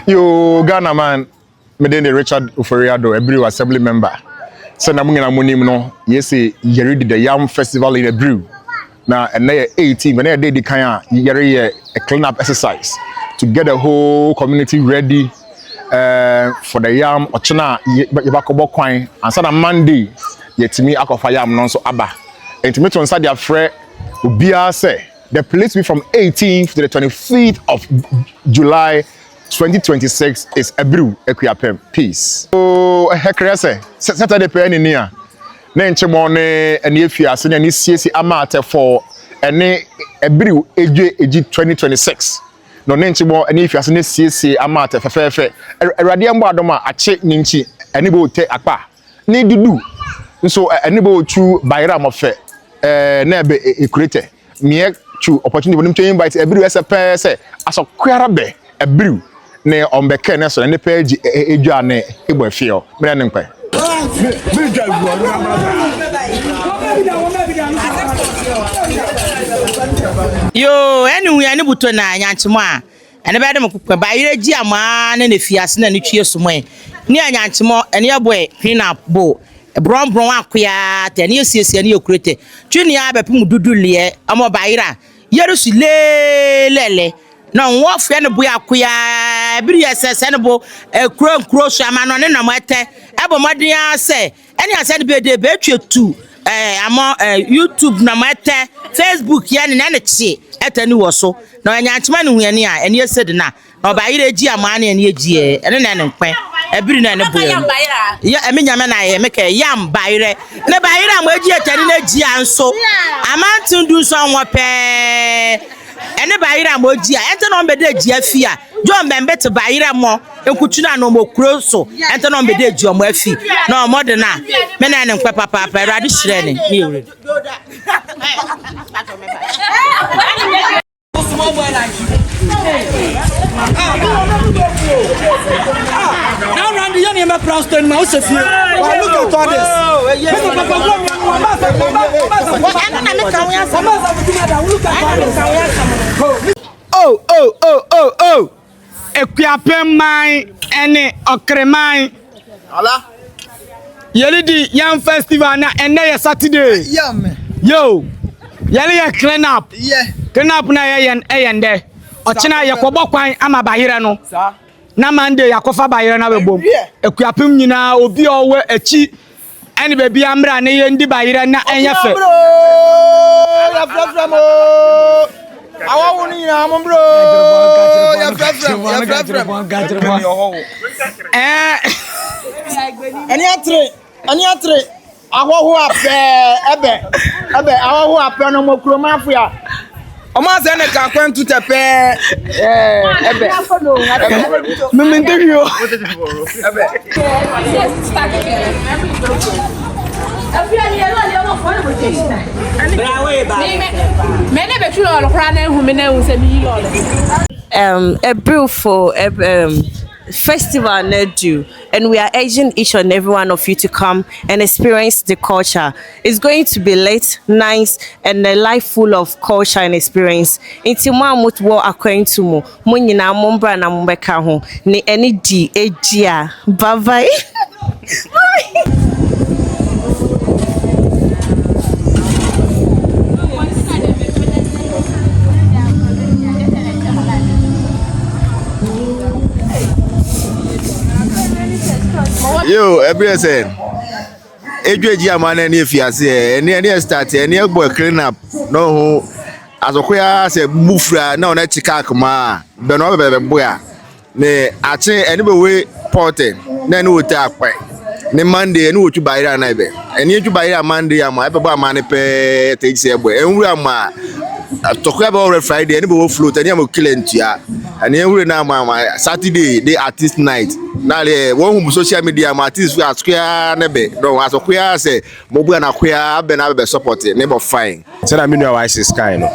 Yo, Ghana man, me den Richard Uforiado, Abiriw Assembly member. So na mungi na munim no, yesi yeri the Yam Festival in Abiriw. Na and 18, when they did kind yeri a cleanup exercise to get the whole community ready for the Yam Ochina Yabakobo Kwine. And so on Monday, yetimi akofa Yam non so aba. And to me to answer their friend, Ubia say the place be from 18th to the 25th of July 2026 is Abiriw Ekuapem. Peace. Oh, hekrese. Saturday pe ni nia. Na nchemo ne ene afiase ne siesi amate for ene Abiriw eji 2026. No ne nchemo ene afiase ne siesi amate fefefe. Erade ambo adoma ache ninchi ene bo te akpa. Ne dudu. Nso ene bo chu bayra mofe na be ekurete. Me chu opportunity bonim to invite Abiriw SPS say asokwara be Abiriw ne ombeke ne so ne page edwa ne ebo afio me ne nkwe yo anyway ani buto na nyanchemo a ene be dem kokwa ba yire gi ama ne fiase na ne twie so mo ni anyanchemo ene yeboy CleanUp bo bron akoya te ne siesie ne yokurete twini abepum dudulie amo ba yira yerusu lele no wo fe ne boya akoya Abiriw SSS ne bo kro so ama no ne na mate ebo modin ase ene ase ne be de be twetu amo YouTube na mate Facebook ya ne na chi etani wo so na anyanchema ne huani a ene yesede na no ba yire gi ama na ene egi ene na ne nkwen Abiriw na ne boya ya amenyame na ye meke yam bayire ne bayire am egi etani na gi anso amantin du so anwo pe ene bayira moji a ente no mbede agi afia jo mbembe te bayira mo enkutuna no mokuro so ente no mbede agi omo afi na omo de na me na ne nkwe papa erade hire ne me ewre small boy like you now Randy you never proston ma usefie look at all this Oh Ekuapem man ene okreman ala yelidi Yam Festival na ene Saturday yo yele ye CleanUp CleanUp na yende ochina yakobo kwan ama bayire no na Monday yakofa bayire na bebom Ekuapem nyina obi owe echi ene bebi amra ne ye ndi bayire na enyefe awa woni na mo bro ya frefrem ani atre awohu ape awohu ape no mokro mafia o ma se ne ka kwantu tepe ebe memendrio ebe Abiriw for festival Nedu, and we are urging each and every one of you to come and experience the culture. It's going to be late, nice, and a life full of culture and experience. Inti mo amut wo akwentu mo nyina mo mbra na mo beka ho ne eni di egia. Bye bye. Yo, Abiriw say eji ama na ne fiase ene start ene egbo CleanUp no ho azokoya say mufra na ona chika ma be no be boya ne ache ene be we porte na ne wote akwa ne Monday ene wotu bayira na be ene eju bayira Monday ama ebe bo ama ne pe te ise egbo enwuru ama tokoya be over Friday ene be wo float ene am kilentua ene enwuru na ama Saturday dey artist night na le won social media ma artist for square na be no asokoya say mo bu na koya be na be support ne bo fine say na me no wise sky no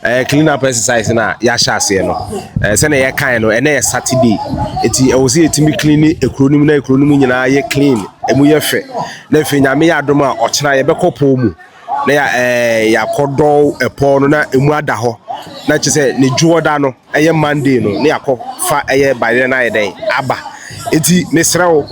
CleanUp exercise na ya sha ase no say na ye kan no ene Saturday eti o se etimi clean ekronim na ekronim nyina ye clean emu ye fe na fe nyame ya adom a ochina ye be kopo mu na ya kodo epo no na emu ada ho na che say ne juoda no eye Monday no ne yakọ fa eye bayre na yeden aba eti mesrewo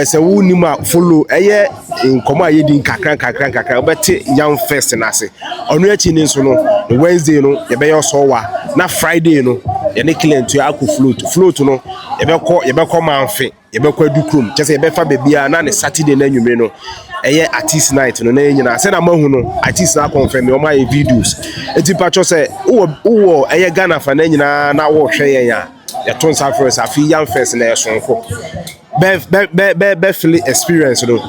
se wo nima follow eye nkoma yedi kakran obete young first na ase onu echi ni nso no Wednesday no ye be yo so wa na Friday no ye ne client to akọ float no ye be ko manfe ye be ko adukrum che say ye be fa bebia na ne Saturday na nwumre no eye artist night no na nyina se na mahu no artist na confirm o ma ye videos eti pacho say wo eye Ghana fa na nyina na wo hwe yen ya ya ton sa first afi young first na esonko be feel experience no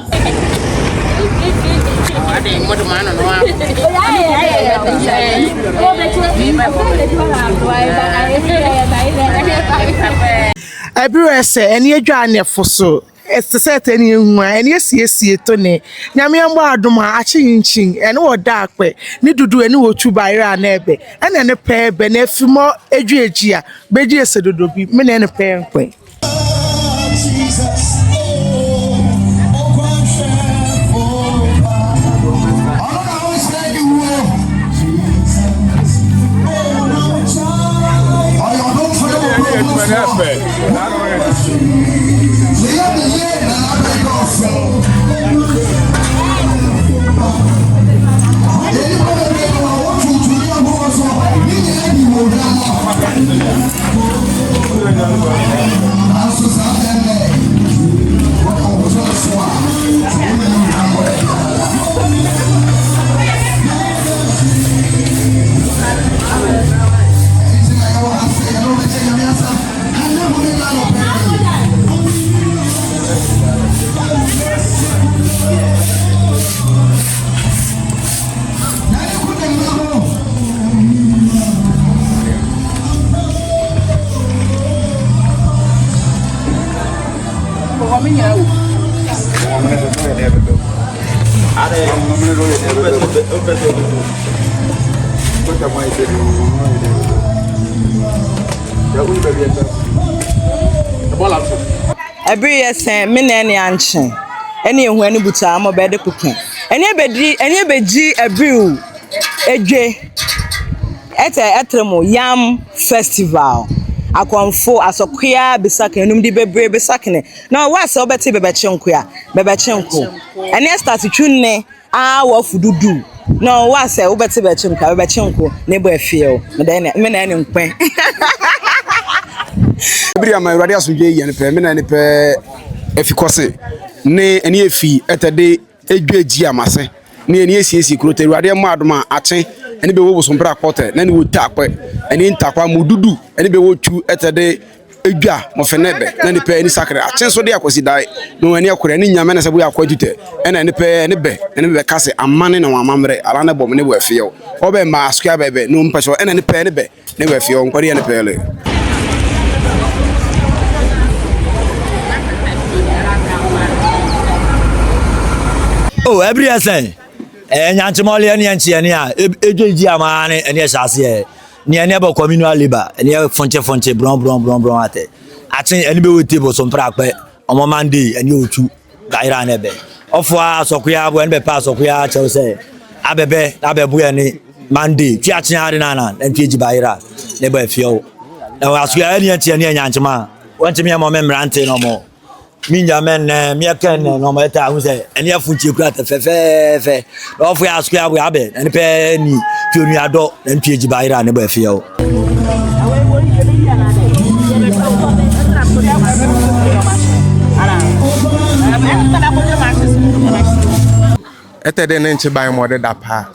Abiriw say eni adwa ne foso set eni ehua eni esiesie to ne nyame ambo adoma achinchin eni woda akpe ni dudu eni wotu bayra na ebe ena ne pe ebe na afimo adwaji a beji esedodo bi me na ne pe nkwen Abiriw say me na ene anche ene ehu ani buta mo be de kuken ene beji Abiriw edwe etremo yam festival akonfo asokoya bisaka enum di bebre bisakene na wa se obete bebechenko ene start twunne a wa fududu na wa se obete bebechenko ne bo afie me na ene nkwen Abiriw ma urade asuje yen pe me na ne pe efikose ne ene efi etede edwaji amase ne ene esiesi krote urade ma adoma achen ene be wo sompra kote na ne wo takwe ene ntakwa mududu ene be wo tu etede edwa mo fenebe na ne pe ene sakre achen so de akosi dai no ene akore ne nyame na se bo yakwadute ene ne pe ene be kase amane na wamamre ala ne bom ne wo afie obe ma askua bebe no mpacho ene ne pe ne wo afie nkori ene pe le Oh, Abiriw say nyanchimole ene nchiene a edweji amane ene hyase ne ene ba communal labor ene fonche bron ate atin ene be wote bo so mpra akpe omo Monday ene otu daira na ebe ofo asokoya bo ene be pa asokoya chew say abebu ene Monday ti atin ade na ntieji baira ne ba fio na asokoya ene nchiene nyanchima wantimi mo memrante no mo minya men mi ken no meta hu se eni afunchi kura te fe no fu ya square we abe eni pe ni fionu ado na ntieji baira ne ba fie o etede ne nchi ban mo de dapa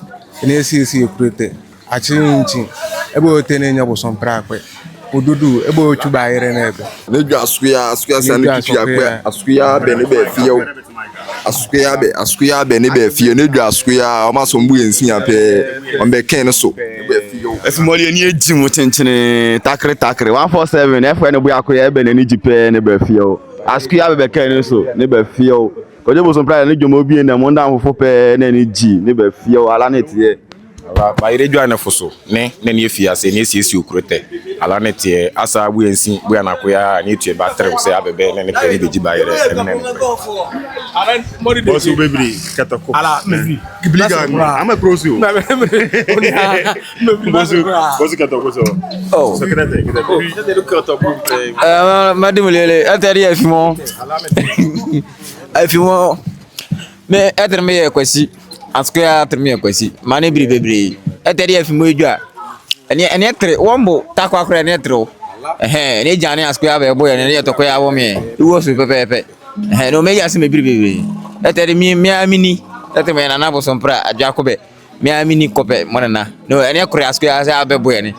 eni esi ekurete achinchi ebe ote ne nya bo son prakwe odudu ebe otu baire na ebe ne dwa askuya san kifi akwe askuya be ne be fie askuya be ne be fie ne dwa askuya o ma so mbu ensi ape on be ken so be fie efimoli eni eji mo chenchene takre 147 efe ne bu akwa ebe ne ni jipe ne be fie askuya be ken so ne be fie ko je bo so pra ne jomo bi ne mo ndan fofo pe ne ni ji ne be fie ala ne tie ba ire dwa na foso ne ne efiase ne esiesi okurote ala ne tie asa bu ensi bu na koya ne tue ba tre se abebe ne ne pe beji ba ire enne Bosu bebri katako. Ala mebi. Gibliga ama prosio. Bosu katako so. Oh. Secrétaire. Madame Lele, atari afimo. Afimo. Me etre me kwasi. Askoya etre me kwasi. Mane bibebri. Atari afimo edwa. Ene etre wombo takwa akra ene etre. Ne jane askoya be boy ene yetokoya wo me. Iwo so pepepe. No me yasi me bibebri. Atari mi amini. Ate me na na bosom pra adwakobe. Mi amini kope monana. No ene kura askoya sa be boy ene.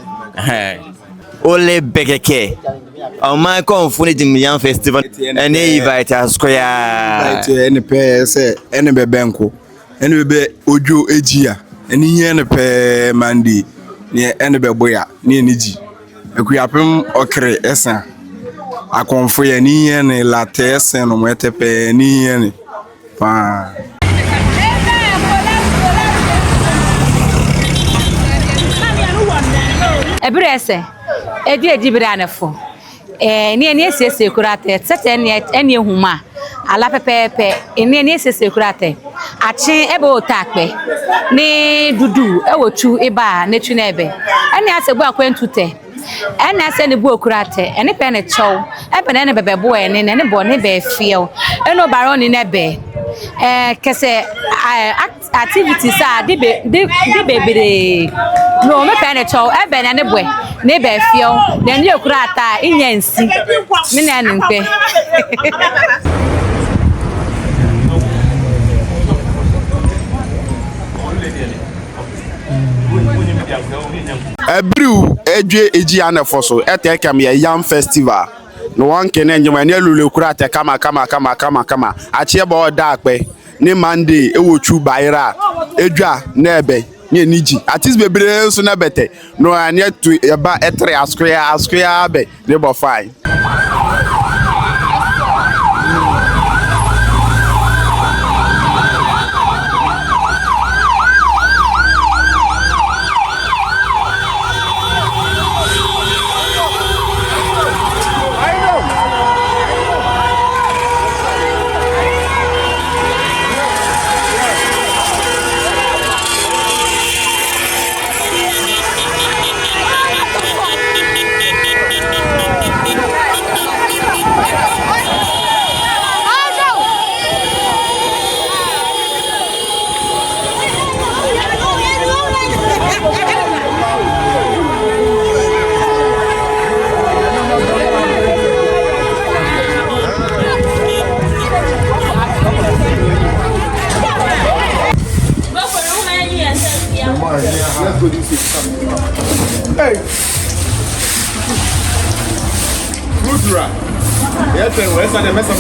Ole bekeke. On my confuni di Young Festival. And invite us square. Any pair say any bebenko. Any be ojo ejia. Any yen pe mandi. Near any beboya. Near niji. Equiapum okre esa. A confoy any yen latte sen on wetepe any yen. Pa. Abiriw edi ejibira anefo ni esese kurate tete eni ehuma ala pepepe ni esese kurate achi ebe otakpe ni dudu ewochu iba nechu na ebe eni asebu akwentute eni ase ni bu okurate eni pe ne chow ebe na ne bebe bo eni ne bo ne be feel eno baron ni nebe kese activities a di bebere no me pe ne chow ebe na ne bo ne be feel na ni okurata inyansi me na npe Abiriw edwe eji anefoso etekam ye Yam Festival no one kene njema ne lule kurate kama achie ba oda akpe ni Monday ewochu baira edwa na ebe ne niji atis bebere so na bete no ane tu eba etre askoya be ne bo fine. Hey. Rudra. Yes, where's the mess of